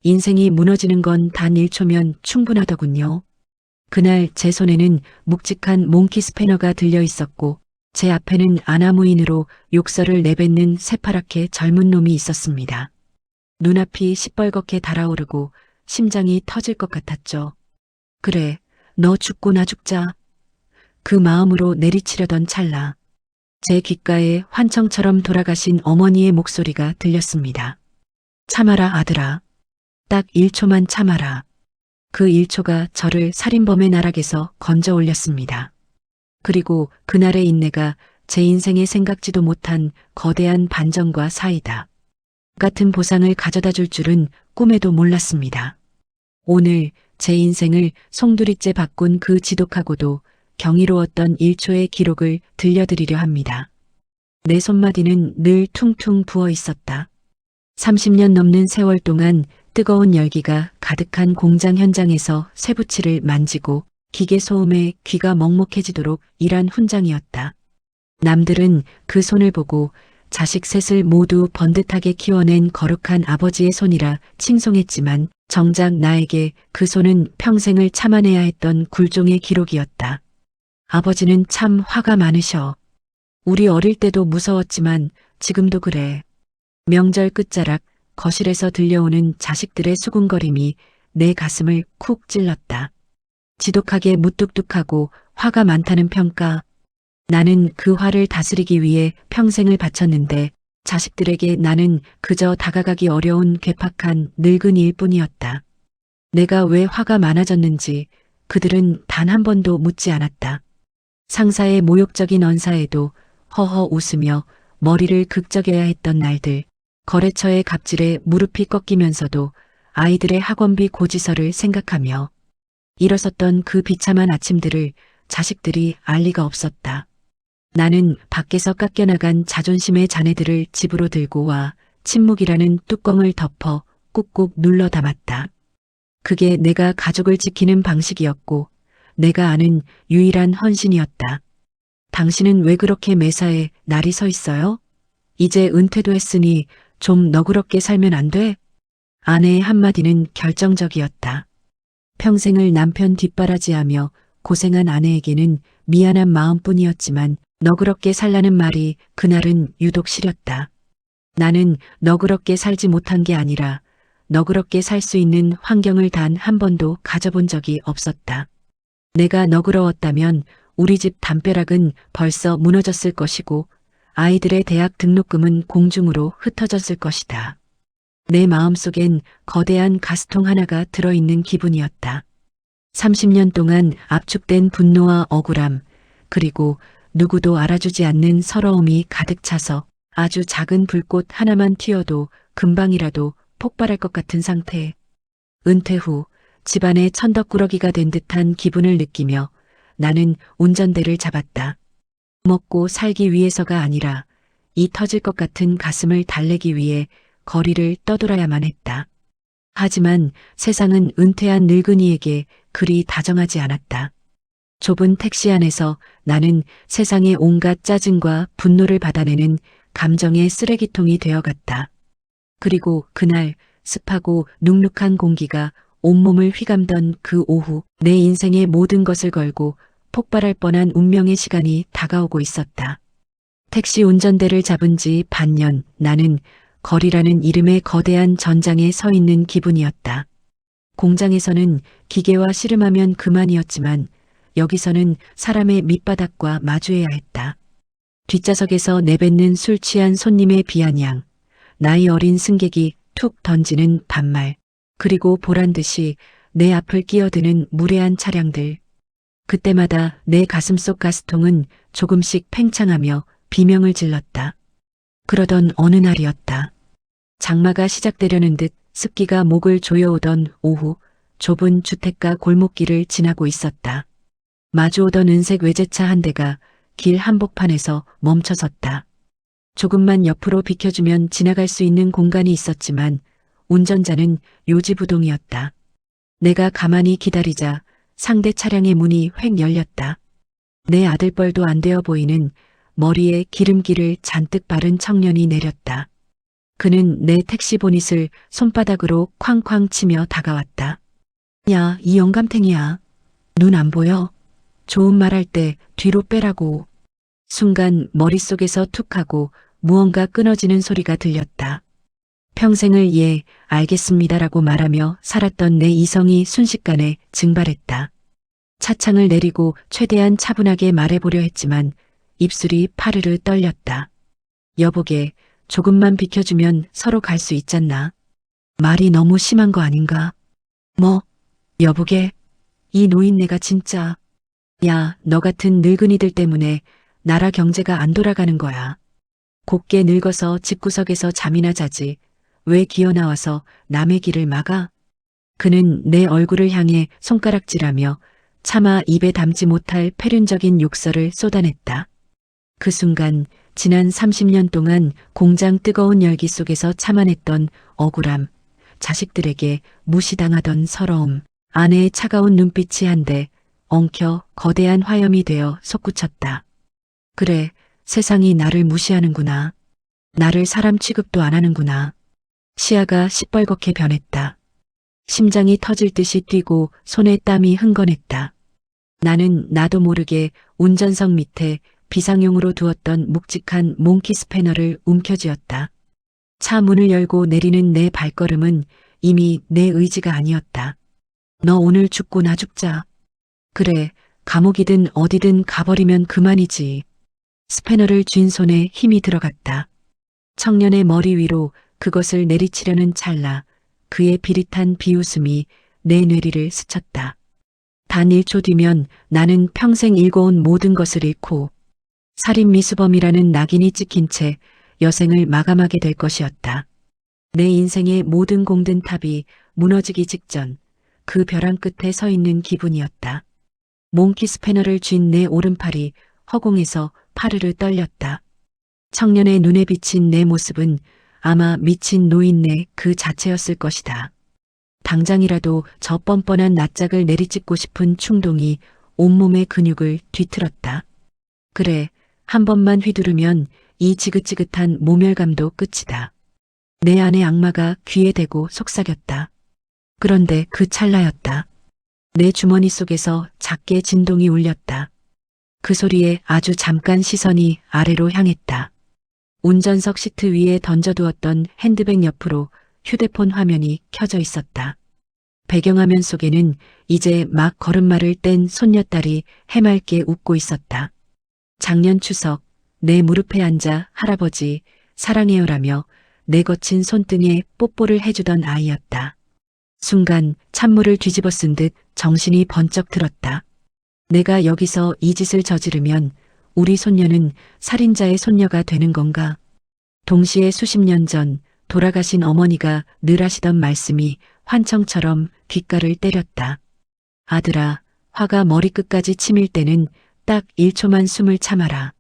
인생이 무너지는 건 단 1초면 충분하더군요. 그날 제 손에는 묵직한 몽키 스패너가 들려 있었고 제 앞에는 아나무인으로 욕설을 내뱉는 새파랗게 젊은 놈이 있었습니다. 눈앞이 시뻘겋게 달아오르고 심장이 터질 것 같았죠. 그래, 너 죽고 나 죽자. 그 마음으로 내리치려던 찰나 제 귓가에 환청처럼 돌아가신 어머니의 목소리가 들렸습니다. 참아라 아들아. 딱 1초만 참아라. 그 1초가 저를 살인범의 나락에서 건져 올렸습니다. 그리고 그날의 인내가 제 인생에 생각지도 못한 거대한 반전과 사이다. 같은 보상을 가져다 줄 줄은 꿈에도 몰랐습니다. 오늘 제 인생을 송두리째 바꾼 그 지독하고도 경이로웠던 1초의 기록을 들려드리려 합니다. 내 손마디는 늘 퉁퉁 부어 있었다. 30년 넘는 세월 동안 뜨거운 열기가 가득한 공장 현장에서 쇠붙이를 만지고 기계 소음에 귀가 먹먹해지도록 일한 훈장이었다. 남들은 그 손을 보고 자식 셋을 모두 번듯하게 키워낸 거룩한 아버지의 손이라 칭송했지만 정작 나에게 그 손은 평생을 참아내야 했던 굴종의 기록이었다. 아버지는 참 화가 많으셔. 우리 어릴 때도 무서웠지만 지금도 그래. 명절 끝자락 거실에서 들려오는 자식들의 수군거림이 내 가슴을 쿡 찔렀다. 지독하게 무뚝뚝하고 화가 많다는 평가. 나는 그 화를 다스리기 위해 평생을 바쳤는데 자식들에게 나는 그저 다가가기 어려운 괴팍한 늙은이일 뿐이었다. 내가 왜 화가 많아졌는지 그들은 단 한 번도 묻지 않았다. 상사의 모욕적인 언사에도 허허 웃으며 머리를 극적여야 했던 날들, 거래처의 갑질에 무릎이 꺾이면서도 아이들의 학원비 고지서를 생각하며 일어섰던 그 비참한 아침들을 자식들이 알 리가 없었다. 나는 밖에서 깎여나간 자존심의 잔해들을 집으로 들고 와 침묵이라는 뚜껑을 덮어 꾹꾹 눌러 담았다. 그게 내가 가족을 지키는 방식이었고 내가 아는 유일한 헌신이었다. 당신은 왜 그렇게 매사에 날이 서 있어요? 이제 은퇴도 했으니 좀 너그럽게 살면 안 돼? 아내의 한마디는 결정적이었다. 평생을 남편 뒷바라지하며 고생한 아내에게는 미안한 마음뿐이었지만 너그럽게 살라는 말이 그날은 유독 시렸다. 나는 너그럽게 살지 못한 게 아니라 너그럽게 살 수 있는 환경을 단 한 번도 가져본 적이 없었다. 내가 너그러웠다면 우리 집 담벼락은 벌써 무너졌을 것이고 아이들의 대학 등록금은 공중으로 흩어졌을 것이다. 내 마음속엔 거대한 가스통 하나가 들어있는 기분이었다. 30년 동안 압축된 분노와 억울함, 그리고 누구도 알아주지 않는 서러움이 가득 차서 아주 작은 불꽃 하나만 튀어도 금방이라도 폭발할 것 같은 상태. 은퇴 후 집안의 천덕꾸러기가 된 듯한 기분을 느끼며 나는 운전대를 잡았다. 먹고 살기 위해서가 아니라 이 터질 것 같은 가슴을 달래기 위해 거리를 떠돌아야만 했다. 하지만 세상은 은퇴한 늙은이에게 그리 다정하지 않았다. 좁은 택시 안에서 나는 세상의 온갖 짜증과 분노를 받아내는 감정의 쓰레기통이 되어갔다. 그리고 그날 습하고 눅눅한 공기가 온몸을 휘감던 그 오후 내 인생의 모든 것을 걸고 폭발할 뻔한 운명의 시간이 다가오고 있었다. 택시 운전대를 잡은 지 반년 나는 거리라는 이름의 거대한 전장에 서 있는 기분이었다. 공장에서는 기계와 씨름하면 그만이었지만 여기서는 사람의 밑바닥과 마주해야 했다. 뒷좌석에서 내뱉는 술 취한 손님의 비아냥, 나이 어린 승객이 툭 던지는 반말, 그리고 보란듯이 내 앞을 끼어드는 무례한 차량들. 그때마다 내 가슴속 가스통은 조금씩 팽창하며 비명을 질렀다. 그러던 어느 날이었다. 장마가 시작되려는 듯 습기가 목을 조여오던 오후 좁은 주택가 골목길을 지나고 있었다. 마주오던 은색 외제차 한 대가 길 한복판에서 멈춰섰다. 조금만 옆으로 비켜주면 지나갈 수 있는 공간이 있었지만 운전자는 요지부동이었다. 내가 가만히 기다리자 상대 차량의 문이 획 열렸다. 내 아들뻘도 안 되어 보이는 머리에 기름기를 잔뜩 바른 청년이 내렸다. 그는 내 택시 보닛을 손바닥으로 쾅쾅 치며 다가왔다. 야, 이 영감탱이야. 눈 안 보여? 좋은 말 할 때 뒤로 빼라고. 순간 머릿속에서 툭 하고 무언가 끊어지는 소리가 들렸다. 평생을 예, 알겠습니다라고 말하며 살았던 내 이성이 순식간에 증발했다. 차창을 내리고 최대한 차분하게 말해보려 했지만 입술이 파르르 떨렸다. 여보게, 조금만 비켜주면 서로 갈 수 있잖나. 말이 너무 심한 거 아닌가? 뭐? 여보게, 이 노인네가 진짜. 야, 너 같은 늙은이들 때문에 나라 경제가 안 돌아가는 거야. 곱게 늙어서 집구석에서 잠이나 자지. 왜 기어 나와서 남의 길을 막아? 그는 내 얼굴을 향해 손가락질하며 차마 입에 담지 못할 패륜적인 욕설을 쏟아냈다. 그 순간 지난 30년 동안 공장 뜨거운 열기 속에서 참아냈던 억울함, 자식들에게 무시당하던 서러움, 아내의 차가운 눈빛이 한데 엉켜 거대한 화염이 되어 솟구쳤다. 그래, 세상이 나를 무시하는구나. 나를 사람 취급도 안 하는구나. 시야가 시뻘겋게 변했다. 심장이 터질 듯이 뛰고 손에 땀이 흥건했다. 나는 나도 모르게 운전석 밑에 비상용으로 두었던 묵직한 몽키 스패너를 움켜쥐었다. 차 문을 열고 내리는 내 발걸음은 이미 내 의지가 아니었다. 너 오늘 죽고 나 죽자. 그래, 감옥이든 어디든 가버리면 그만이지. 스패너를 쥔 손에 힘이 들어갔다. 청년의 머리 위로 그것을 내리치려는 찰나 그의 비릿한 비웃음이 내 뇌리를 스쳤다. 단 1초 뒤면 나는 평생 일궈온 모든 것을 잃고 살인 미수범이라는 낙인이 찍힌 채 여생을 마감하게 될 것이었다. 내 인생의 모든 공든 탑이 무너지기 직전 그 벼랑 끝에 서 있는 기분이었다. 몽키 스패너를 쥔 내 오른팔이 허공에서 파르르 떨렸다. 청년의 눈에 비친 내 모습은 아마 미친 노인네 그 자체였을 것이다. 당장이라도 저 뻔뻔한 낯짝을 내리찍고 싶은 충동이 온몸의 근육을 뒤틀었다. 그래, 한 번만 휘두르면 이 지긋지긋한 모멸감도 끝이다. 내 안의 악마가 귀에 대고 속삭였다. 그런데 그 찰나였다. 내 주머니 속에서 작게 진동이 울렸다. 그 소리에 아주 잠깐 시선이 아래로 향했다. 운전석 시트 위에 던져두었던 핸드백 옆으로 휴대폰 화면이 켜져 있었다. 배경화면 속에는 이제 막 걸음마를 뗀 손녀딸이 해맑게 웃고 있었다. 작년 추석 내 무릎에 앉아 할아버지 사랑해요라며 내 거친 손등에 뽀뽀를 해주던 아이였다. 순간 찬물을 뒤집어 쓴 듯 정신이 번쩍 들었다. 내가 여기서 이 짓을 저지르면 우리 손녀는 살인자의 손녀가 되는 건가? 동시에 수십 년 전 돌아가신 어머니가 늘 하시던 말씀이 환청처럼 귓가를 때렸다. 아들아, 화가 머리끝까지 치밀 때는 딱 1초만 숨을 참아라.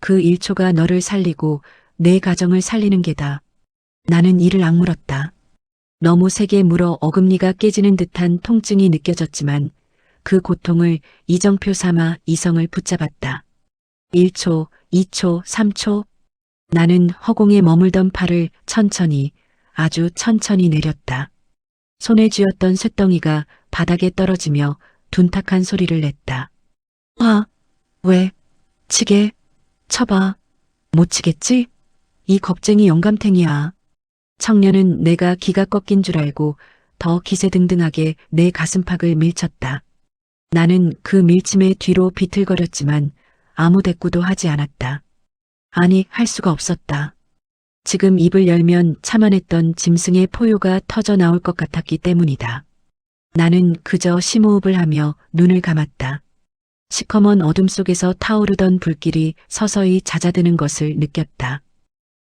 그 1초가 너를 살리고 내 가정을 살리는 게다. 나는 이를 악물었다. 너무 세게 물어 어금니가 깨지는 듯한 통증이 느껴졌지만 그 고통을 이정표 삼아 이성을 붙잡았다. 1초, 2초, 3초. 나는 허공에 머물던 팔을 천천히, 아주 천천히 내렸다. 손에 쥐었던 쇳덩이가 바닥에 떨어지며 둔탁한 소리를 냈다. 왜? 치게? 쳐봐. 못 치겠지? 이 겁쟁이 영감탱이야. 청년은 내가 기가 꺾인 줄 알고 더 기세등등하게 내 가슴팍을 밀쳤다. 나는 그 밀침의 뒤로 비틀거렸지만 아무 대꾸도 하지 않았다. 아니, 할 수가 없었다. 지금 입을 열면 참아냈던 짐승의 포효가 터져 나올 것 같았기 때문이다. 나는 그저 심호흡을 하며 눈을 감았다. 시커먼 어둠 속에서 타오르던 불길이 서서히 잦아드는 것을 느꼈다.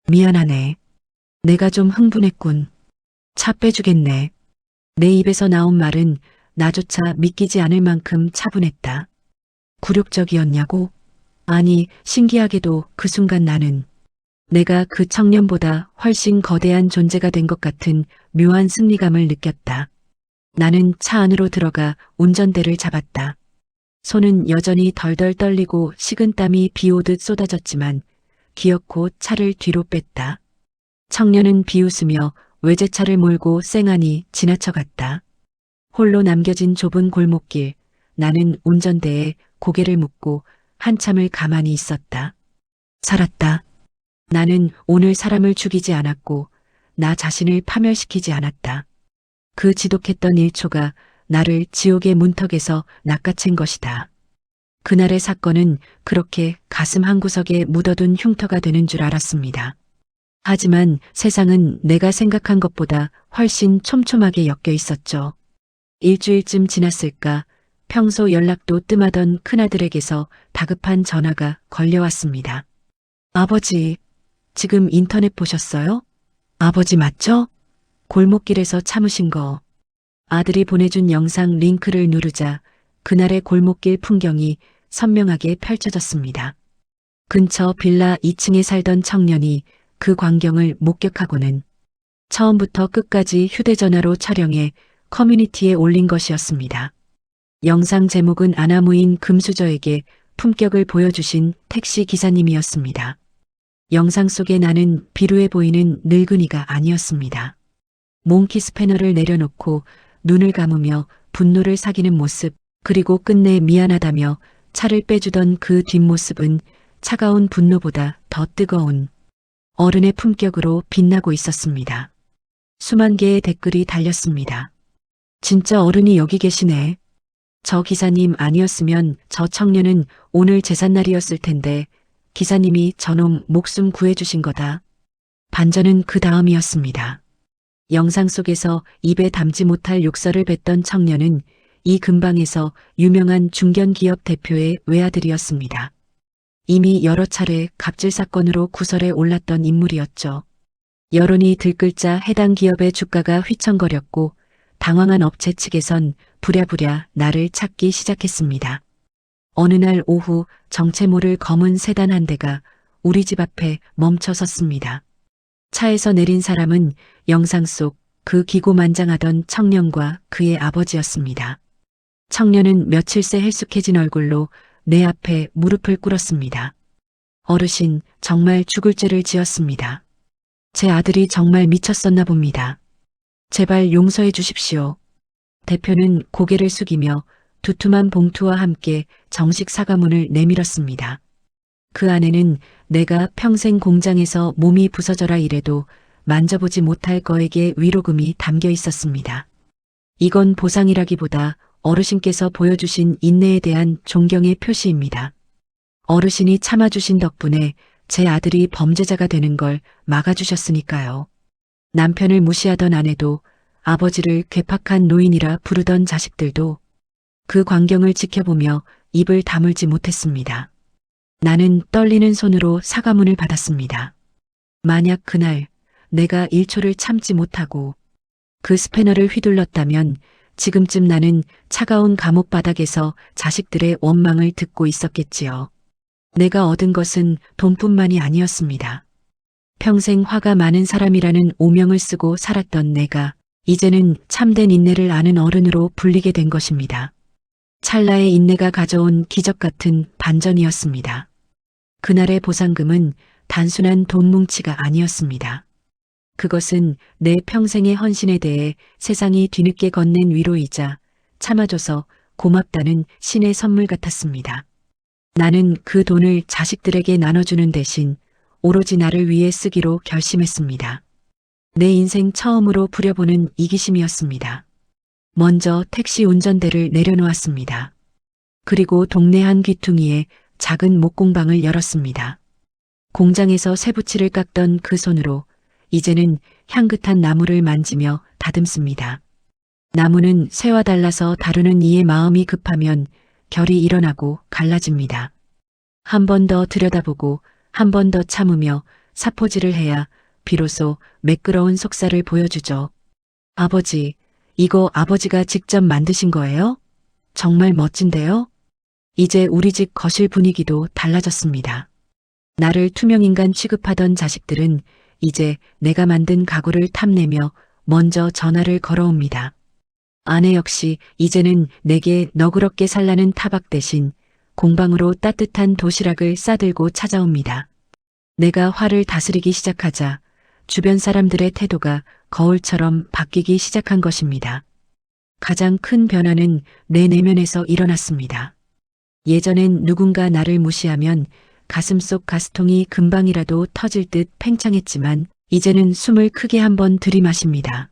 미안하네. 내가 좀 흥분했군. 차 빼주겠네. 내 입에서 나온 말은 나조차 믿기지 않을 만큼 차분했다. 굴욕적이었냐고? 아니, 신기하게도 그 순간 나는 내가 그 청년보다 훨씬 거대한 존재가 된 것 같은 묘한 승리감을 느꼈다. 나는 차 안으로 들어가 운전대를 잡았다. 손은 여전히 덜덜 떨리고 식은땀이 비 오듯 쏟아졌지만 기어코 차를 뒤로 뺐다. 청년은 비웃으며 외제차를 몰고 쌩하니 지나쳐갔다. 홀로 남겨진 좁은 골목길, 나는 운전대에 고개를 묻고 한참을 가만히 있었다. 살았다. 나는 오늘 사람을 죽이지 않았고 나 자신을 파멸시키지 않았다. 그 지독했던 1초가 나를 지옥의 문턱에서 낚아챈 것이다. 그날의 사건은 그렇게 가슴 한구석에 묻어둔 흉터가 되는 줄 알았습니다. 하지만 세상은 내가 생각한 것보다 훨씬 촘촘하게 엮여 있었죠. 일주일쯤 지났을까 평소 연락도 뜸하던 큰아들에게서 다급한 전화가 걸려왔습니다. 아버지, 지금 인터넷 보셨어요? 아버지 맞죠? 골목길에서 참으신 거. 아들이 보내준 영상 링크를 누르자 그날의 골목길 풍경이 선명하게 펼쳐졌습니다. 근처 빌라 2층에 살던 청년이 그 광경을 목격하고는 처음부터 끝까지 휴대전화로 촬영해 커뮤니티에 올린 것이었습니다. 영상 제목은 아나무인 금수저에게 품격을 보여주신 택시 기사님이었습니다. 영상 속에 나는 비루해 보이는 늙은이가 아니었습니다. 몽키 스패너를 내려놓고 눈을 감으며 분노를 사기는 모습, 그리고 끝내 미안하다며 차를 빼주던 그 뒷모습은 차가운 분노보다 더 뜨거운 어른의 품격으로 빛나고 있었습니다. 수만 개의 댓글이 달렸습니다. 진짜 어른이 여기 계시네. 저 기사님 아니었으면 저 청년은 오늘 제삿날이었을 텐데 기사님이 저놈 목숨 구해주신 거다. 반전은 그 다음이었습니다. 영상 속에서 입에 담지 못할 욕설을 뱉던 청년은 이 근방에서 유명한 중견기업 대표의 외아들이었습니다. 이미 여러 차례 갑질 사건으로 구설에 올랐던 인물이었죠. 여론이 들끓자 해당 기업의 주가가 휘청거렸고 당황한 업체 측에선 부랴부랴 나를 찾기 시작했습니다. 어느 날 오후 정체 모를 검은 세단 한 대가 우리 집 앞에 멈춰 섰습니다. 차에서 내린 사람은 영상 속 그 기고만장하던 청년과 그의 아버지였습니다. 청년은 며칠 새 헬쑥해진 얼굴로 내 앞에 무릎을 꿇었습니다. 어르신, 정말 죽을 죄를 지었습니다. 제 아들이 정말 미쳤었나 봅니다. 제발 용서해 주십시오. 대표는 고개를 숙이며 두툼한 봉투와 함께 정식 사과문을 내밀었습니다. 그 안에는 내가 평생 공장에서 몸이 부서져라 이래도 만져보지 못할 거액의 위로금이 담겨 있었습니다. 이건 보상이라기보다 어르신께서 보여주신 인내에 대한 존경의 표시입니다. 어르신이 참아주신 덕분에 제 아들이 범죄자가 되는 걸 막아주셨으니까요. 남편을 무시하던 아내도 아버지를 괴팍한 노인이라 부르던 자식들도 그 광경을 지켜보며 입을 다물지 못했습니다. 나는 떨리는 손으로 사과문을 받았습니다. 만약 그날 내가 1초를 참지 못하고 그 스패너를 휘둘렀다면 지금쯤 나는 차가운 감옥 바닥에서 자식들의 원망을 듣고 있었겠지요. 내가 얻은 것은 돈뿐만이 아니었습니다. 평생 화가 많은 사람이라는 오명을 쓰고 살았던 내가 이제는 참된 인내를 아는 어른으로 불리게 된 것입니다. 찰나의 인내가 가져온 기적 같은 반전이었습니다. 그날의 보상금은 단순한 돈 뭉치가 아니었습니다. 그것은 내 평생의 헌신에 대해 세상이 뒤늦게 건넨 위로이자 참아줘서 고맙다는 신의 선물 같았습니다. 나는 그 돈을 자식들에게 나눠주는 대신 오로지 나를 위해 쓰기로 결심했습니다. 내 인생 처음으로 부려보는 이기심이었습니다. 먼저 택시 운전대를 내려놓았습니다. 그리고 동네 한 귀퉁이에 작은 목공방을 열었습니다. 공장에서 쇠붙이를 깎던 그 손으로 이제는 향긋한 나무를 만지며 다듬습니다. 나무는 쇠와 달라서 다루는 이의 마음이 급하면 결이 일어나고 갈라집니다. 한 번 더 들여다보고 한 번 더 참으며 사포질을 해야 비로소 매끄러운 속살을 보여주죠. 아버지, 이거 아버지가 직접 만드신 거예요? 정말 멋진데요? 이제 우리 집 거실 분위기도 달라졌습니다. 나를 투명인간 취급하던 자식들은 이제 내가 만든 가구를 탐내며 먼저 전화를 걸어옵니다. 아내 역시 이제는 내게 너그럽게 살라는 타박 대신 공방으로 따뜻한 도시락을 싸들고 찾아옵니다. 내가 화를 다스리기 시작하자 주변 사람들의 태도가 거울처럼 바뀌기 시작한 것입니다. 가장 큰 변화는 내 내면에서 일어났습니다. 예전엔 누군가 나를 무시하면 가슴속 가스통이 금방이라도 터질 듯 팽창했지만 이제는 숨을 크게 한번 들이마십니다.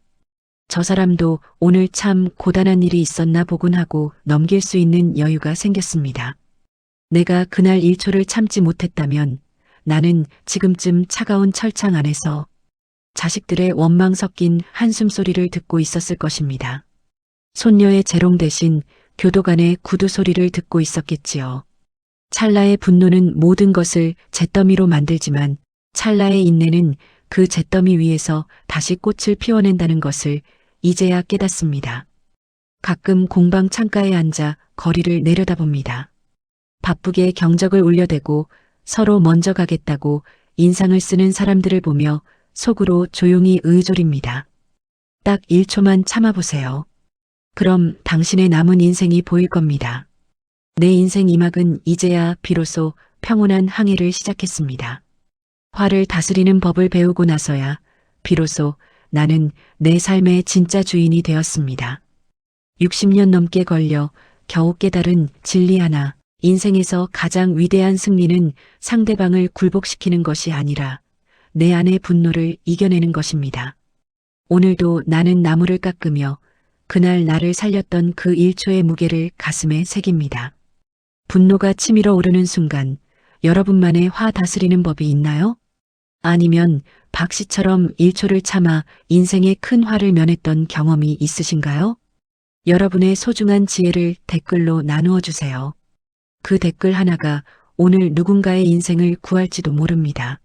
저 사람도 오늘 참 고단한 일이 있었나 보군 하고 넘길 수 있는 여유가 생겼습니다. 내가 그날 1초를 참지 못했다면 나는 지금쯤 차가운 철창 안에서 자식들의 원망 섞인 한숨 소리를 듣고 있었을 것입니다. 손녀의 재롱 대신 교도관의 구두 소리를 듣고 있었겠지요. 찰나의 분노는 모든 것을 잿더미로 만들지만 찰나의 인내는 그 잿더미 위에서 다시 꽃을 피워낸다는 것을 이제야 깨닫습니다. 가끔 공방 창가에 앉아 거리를 내려다봅니다. 바쁘게 경적을 울려대고 서로 먼저 가겠다고 인상을 쓰는 사람들을 보며 속으로 조용히 의졸입니다. 딱 1초만 참아보세요. 그럼 당신의 남은 인생이 보일 겁니다. 내 인생 이막은 이제야 비로소 평온한 항해를 시작했습니다. 화를 다스리는 법을 배우고 나서야 비로소 나는 내 삶의 진짜 주인이 되었습니다. 60년 넘게 걸려 겨우 깨달은 진리 하나, 인생에서 가장 위대한 승리는 상대방을 굴복시키는 것이 아니라 내 안의 분노를 이겨내는 것입니다. 오늘도 나는 나무를 깎으며 그날 나를 살렸던 그 1초의 무게를 가슴에 새깁니다. 분노가 치밀어 오르는 순간 여러분만의 화 다스리는 법이 있나요? 아니면 박 씨처럼 1초를 참아 인생의 큰 화를 면했던 경험이 있으신가요? 여러분의 소중한 지혜를 댓글로 나누어 주세요. 그 댓글 하나가 오늘 누군가의 인생을 구할지도 모릅니다.